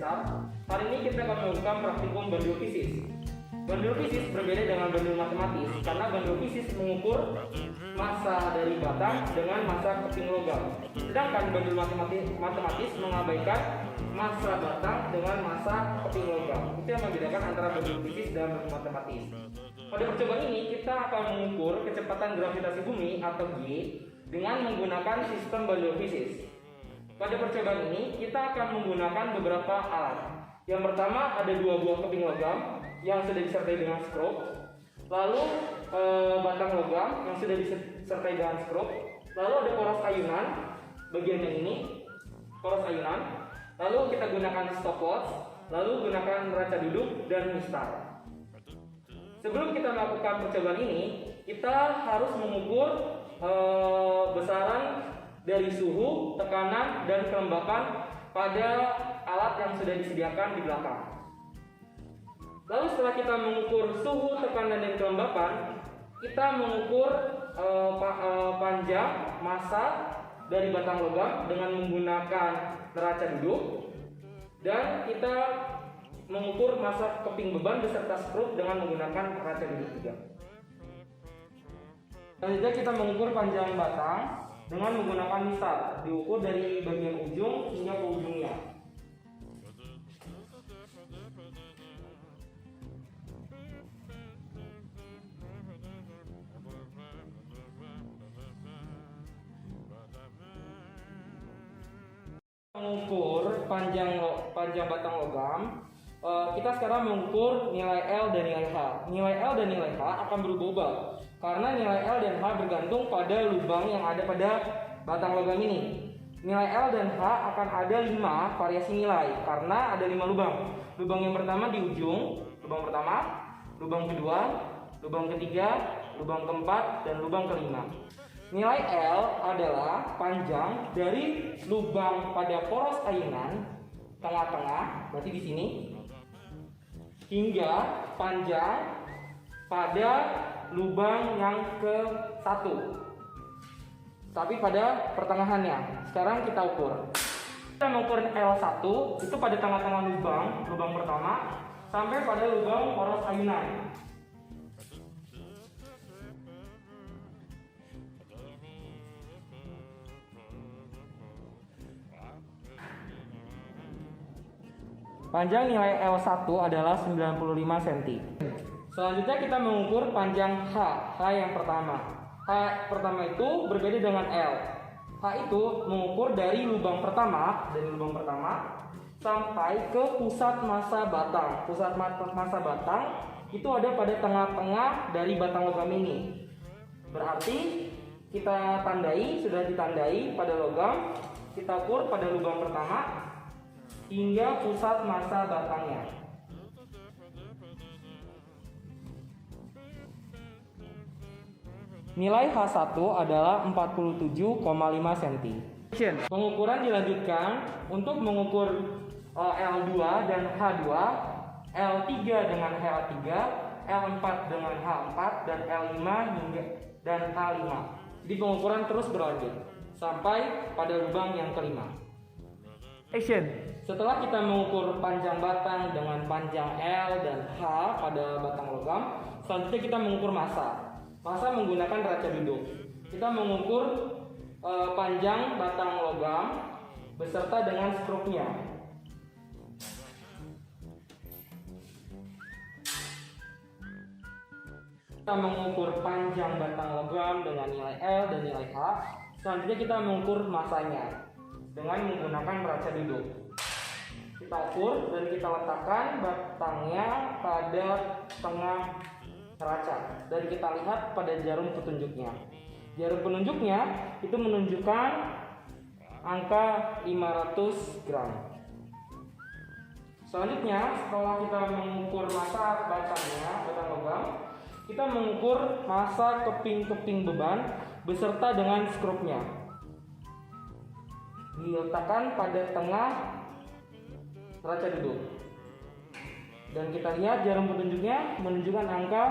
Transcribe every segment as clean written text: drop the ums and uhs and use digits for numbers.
dasar. Hari ini kita akan melakukan praktikum bandul fisis. Bandul fisis berbeda dengan bandul matematis karena bandul fisis mengukur massa dari batang dengan massa keping logam. Sedangkan bandul matematis mengabaikan massa batang dengan massa keping logam. Itu yang membedakan antara bandul fisis dan bandul matematis. Pada percobaan ini kita akan mengukur kecepatan gravitasi bumi atau G dengan menggunakan sistem bandul fisis. Pada percobaan ini kita akan menggunakan beberapa alat. Yang pertama ada 2 buah keping logam yang sudah disertai dengan skrup, lalu batang logam yang sudah disertai dengan skrup, lalu ada poros ayunan bagian yang ini, poros ayunan, lalu kita gunakan stopwatch, lalu gunakan neraca duduk dan mistar. Sebelum kita melakukan percobaan ini, kita harus mengukur besaran dari suhu, tekanan, dan kelembapan pada alat yang sudah disediakan di belakang. Lalu setelah kita mengukur suhu, tekanan, dan kelembapan, kita mengukur panjang massa dari batang logam dengan menggunakan neraca duduk, dan kita mengukur massa keping beban beserta skrup dengan menggunakan neraca duduk juga. Selanjutnya kita mengukur panjang batang dengan menggunakan mistar, diukur dari bagian ujung hingga ke ujungnya. Mengukur panjang batang logam, kita sekarang mengukur nilai L dan nilai H. Nilai L dan nilai H akan berubah-ubah karena nilai L dan H bergantung pada lubang yang ada pada batang logam ini. Nilai L dan H akan ada 5 variasi nilai karena ada 5 lubang. Lubang yang pertama di ujung, lubang pertama, lubang kedua, lubang ketiga, lubang keempat, dan lubang kelima. Nilai L adalah panjang dari lubang pada poros ayunan tengah-tengah, berarti di sini, hingga panjang pada lubang yang ke-1, tapi pada pertengahannya. Sekarang kita ukur. Kita mengukur L1 itu pada tengah-tengah lubang pertama sampai pada lubang poros ayunan. Panjang nilai L1 adalah 95 cm. Selanjutnya kita mengukur panjang H yang pertama. H pertama itu berbeda dengan L. H itu mengukur dari lubang pertama, sampai ke pusat massa batang. Pusat massa batang itu ada pada tengah-tengah dari batang logam ini. Berarti kita sudah ditandai pada logam, kita ukur pada lubang pertama hingga pusat massa batangnya. Nilai H1 adalah 47,5 cm. Pengukuran dilanjutkan untuk mengukur L2 dan H2, L3 dengan H3, L4 dengan H4, dan L5 dan H5. Jadi pengukuran terus berlanjut sampai pada lubang yang kelima. Action. Setelah kita mengukur panjang batang dengan panjang L dan H pada batang logam, selanjutnya kita mengukur massa. Massa menggunakan neraca duduk. Kita mengukur panjang batang logam beserta dengan skrupnya. Kita mengukur panjang batang logam dengan nilai L dan nilai H. Selanjutnya kita mengukur massanya dengan menggunakan neraca duduk. Kita ukur dan kita letakkan batangnya pada tengah neraca dan kita lihat pada jarum petunjuknya. Jarum penunjuknya itu menunjukkan angka 500 gram. Selanjutnya setelah kita mengukur massa batangnya, batang logam, kita mengukur massa keping-keping beban beserta dengan skrupnya. Diletakkan pada tengah neraca duduk. Dan kita lihat jarum petunjuknya menunjukkan angka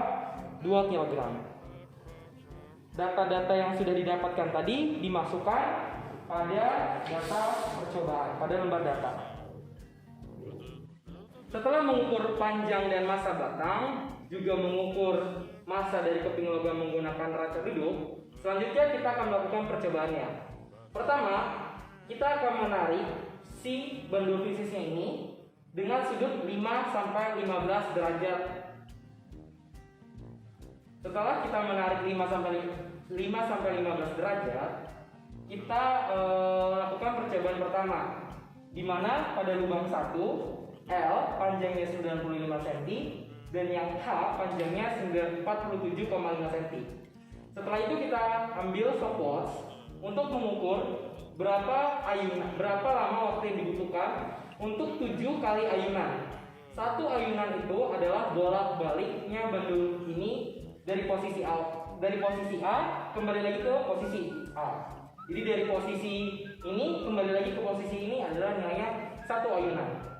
2 kg. Data-data yang sudah didapatkan tadi dimasukkan pada data percobaan, pada lembar data. Setelah mengukur panjang dan massa batang, juga mengukur massa dari keping logam menggunakan raca duduk, selanjutnya kita akan melakukan percobaannya. Pertama, kita akan menarik si bandul fisisnya ini dengan sudut 5-15 derajat. Setelah kita menarik 5-15 derajat, kita lakukan percobaan pertama, di mana pada lubang 1 L panjangnya 95 cm dan yang H panjangnya 47,5 cm. Setelah itu kita ambil stopwatch untuk mengukur berapa lama waktu yang dibutuhkan untuk 7 kali ayunan. Satu ayunan itu adalah bolak-baliknya bandul ini dari posisi A kembali lagi ke posisi A. Jadi dari posisi ini kembali lagi ke posisi ini adalah nilainya 1 ayunan.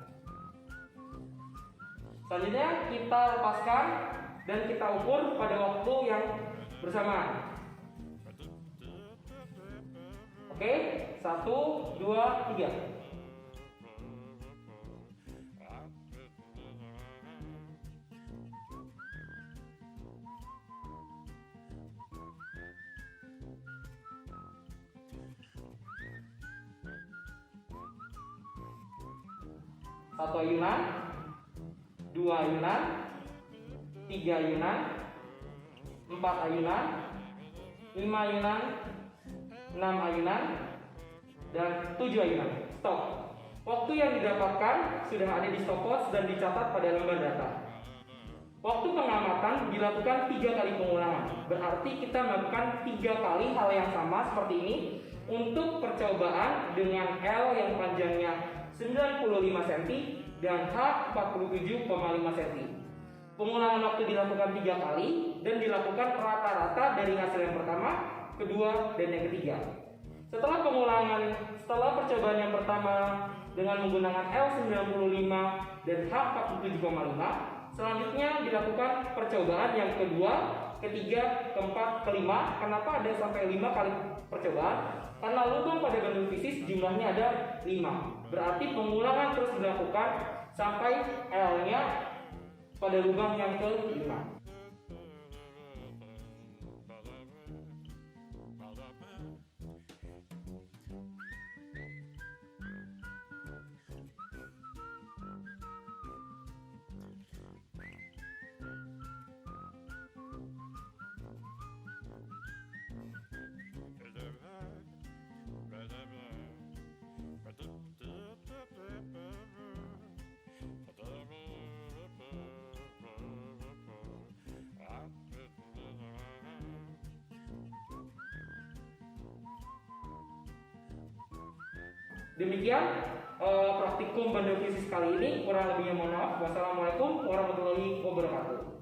Selanjutnya kita lepaskan dan kita ukur pada waktu yang bersamaan. Oke, 1, 2, 3. Satu ayunan, 2 ayunan, 3 ayunan, 4 ayunan, 5 ayunan, 6 ayunan, dan 7 ayunan. Stop. Waktu yang didapatkan sudah ada di stopwatch dan dicatat pada lembar data. Waktu pengamatan dilakukan 3 kali pengulangan. Berarti kita melakukan 3 kali hal yang sama seperti ini untuk percobaan dengan L yang panjangnya 95 cm dan H 47,5 cm. Pengulangan waktu dilakukan 3 kali dan dilakukan rata-rata dari hasil yang pertama, kedua, dan yang ketiga. Setelah percobaan yang pertama dengan menggunakan L 95 dan H 47,5, selanjutnya dilakukan percobaan yang kedua, ketiga, keempat, kelima. Kenapa ada sampai 5 kali percobaan? Karena lubang pada bandul fisis jumlahnya ada 5. Berarti pengulangan terus dilakukan sampai L-nya pada lubang yang ke-5. Demikian praktikum bandul fisis kali ini. Kurang lebihnya mohon maaf. Wassalamualaikum warahmatullahi wabarakatuh.